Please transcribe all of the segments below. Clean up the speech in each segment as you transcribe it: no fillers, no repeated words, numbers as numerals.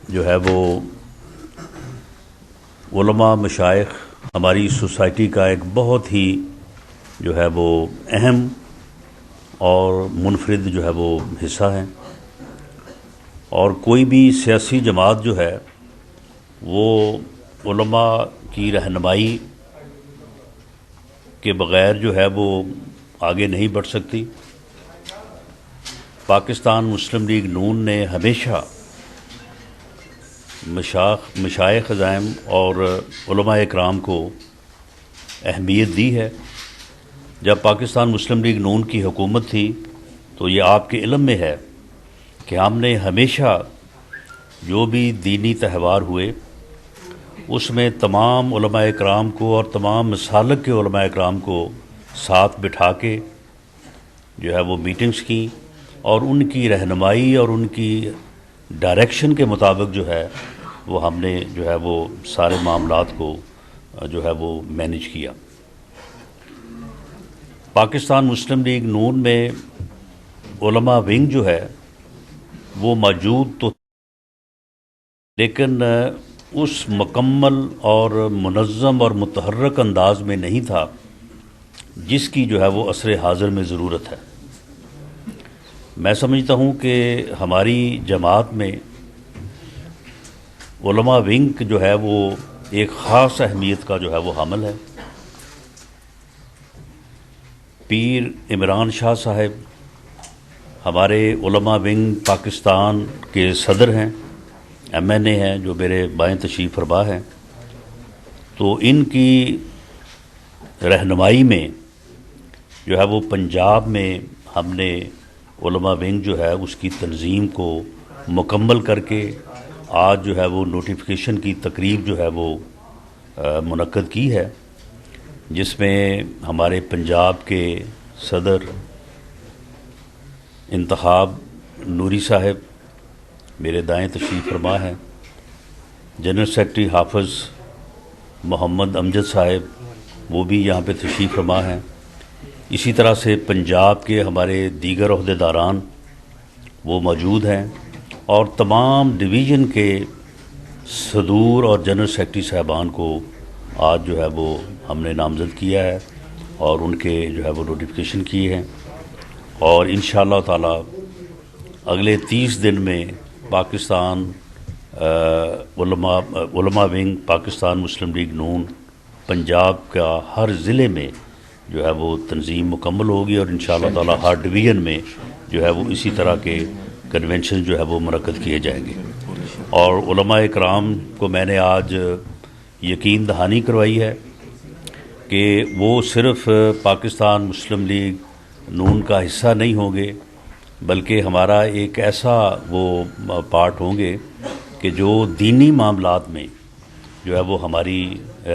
جو ہے وہ علماء مشائخ ہماری سوسائٹی کا ایک بہت ہی جو ہے وہ اہم اور منفرد جو ہے وہ حصہ ہیں، اور کوئی بھی سیاسی جماعت جو ہے وہ علماء کی رہنمائی کے بغیر جو ہے وہ آگے نہیں بڑھ سکتی۔ پاکستان مسلم لیگ نون نے ہمیشہ مشائخ عزائم اور علماء اکرام کو اہمیت دی ہے۔ جب پاکستان مسلم لیگ نون کی حکومت تھی تو یہ آپ کے علم میں ہے کہ ہم نے ہمیشہ جو بھی دینی تہوار ہوئے اس میں تمام علماء اکرام کو اور تمام مسالک کے علماء اکرام کو ساتھ بٹھا کے جو ہے وہ میٹنگز کی، اور ان کی رہنمائی اور ان کی ڈائریکشن کے مطابق جو ہے وہ ہم نے جو ہے وہ سارے معاملات کو جو ہے وہ مینیج کیا۔ پاکستان مسلم لیگ نون میں علماء ونگ جو ہے وہ موجود تو، لیکن اس مکمل اور منظم اور متحرک انداز میں نہیں تھا جس کی جو ہے وہ عصر حاضر میں ضرورت ہے۔ میں سمجھتا ہوں کہ ہماری جماعت میں علماء ونگ جو ہے وہ ایک خاص اہمیت کا جو ہے وہ حامل ہے۔ پیر عمران شاہ صاحب ہمارے علماء ونگ پاکستان کے صدر ہیں، ایم این اے ہیں، جو میرے بائیں تشریف فرما ہیں۔ تو ان کی رہنمائی میں جو ہے وہ پنجاب میں ہم نے علماء ونگ جو ہے اس کی تنظیم کو مکمل کر کے آج جو ہے وہ نوٹیفیکیشن کی تقریب جو ہے وہ منعقد کی ہے، جس میں ہمارے پنجاب کے صدر انتخاب نوری صاحب میرے دائیں تشریف فرما ہیں، جنرل سیکرٹری حافظ محمد امجد صاحب وہ بھی یہاں پہ تشریف فرما ہیں۔ اسی طرح سے پنجاب کے ہمارے دیگر عہدیداران وہ موجود ہیں، اور تمام ڈویژن کے صدور اور جنرل سیکرٹری صاحبان کو آج جو ہے وہ ہم نے نامزد کیا ہے اور ان کے جو ہے وہ نوٹیفیکیشن کیے ہیں، اور انشاءاللہ تعالی اگلے 30 دن میں پاکستان علماء ونگ پاکستان مسلم لیگ نون پنجاب کا ہر ضلع میں جو ہے وہ تنظیم مکمل ہوگی، اور انشاءاللہ تعالی ہر ڈویژن میں جو ہے وہ اسی طرح کے کنونشن جو ہے وہ منعقد کیے جائیں گے۔ اور علماء اکرام کو میں نے آج یقین دہانی کروائی ہے کہ وہ صرف پاکستان مسلم لیگ نون کا حصہ نہیں ہوں گے، بلکہ ہمارا ایک ایسا وہ پارٹ ہوں گے کہ جو دینی معاملات میں جو ہے وہ ہماری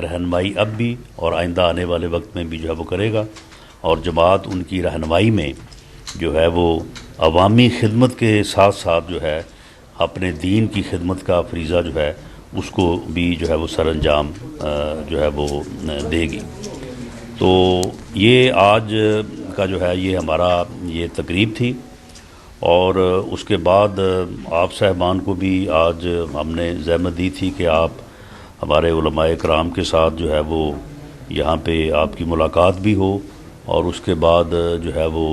رہنمائی اب بھی اور آئندہ آنے والے وقت میں بھی جو ہے وہ کرے گا، اور جماعت ان کی رہنمائی میں جو ہے وہ عوامی خدمت کے ساتھ ساتھ جو ہے اپنے دین کی خدمت کا فریضہ جو ہے اس کو بھی جو ہے وہ سر انجام جو ہے وہ دے گی۔ تو یہ آج کا جو ہے یہ ہمارا یہ تقریب تھی، اور اس کے بعد آپ صاحبان کو بھی آج ہم نے زحمت دی تھی کہ آپ ہمارے علماء اکرام کے ساتھ جو ہے وہ یہاں پہ آپ کی ملاقات بھی ہو، اور اس کے بعد جو ہے وہ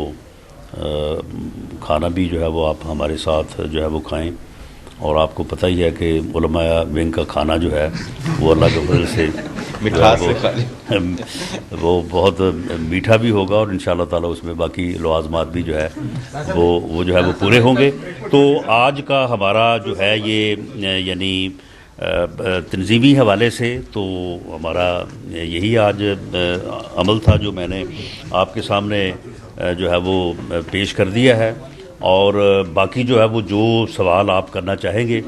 کھانا بھی جو ہے وہ آپ ہمارے ساتھ جو ہے وہ کھائیں۔ اور آپ کو پتہ ہی ہے کہ علماء ونگ کا کھانا جو ہے وہ اللہ کے فضل سے وہ بہت میٹھا بھی ہوگا، اور انشاءاللہ تعالی اس میں باقی لوازمات بھی جو ہے وہ جو ہے وہ پورے ہوں گے۔ تو آج کا ہمارا جو ہے یہ یعنی تنظیمی حوالے سے تو ہمارا یہی آج عمل تھا جو میں نے آپ کے سامنے جو ہے وہ پیش کر دیا ہے، اور باقی جو ہے وہ جو سوال آپ کرنا چاہیں گے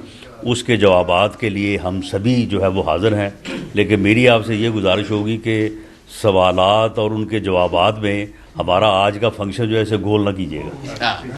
اس کے جوابات کے لیے ہم سبھی جو ہے وہ حاضر ہیں، لیکن میری آپ سے یہ گزارش ہوگی کہ سوالات اور ان کے جوابات میں ہمارا آج کا فنکشن جو ہے اسے گول نہ کیجیے گا۔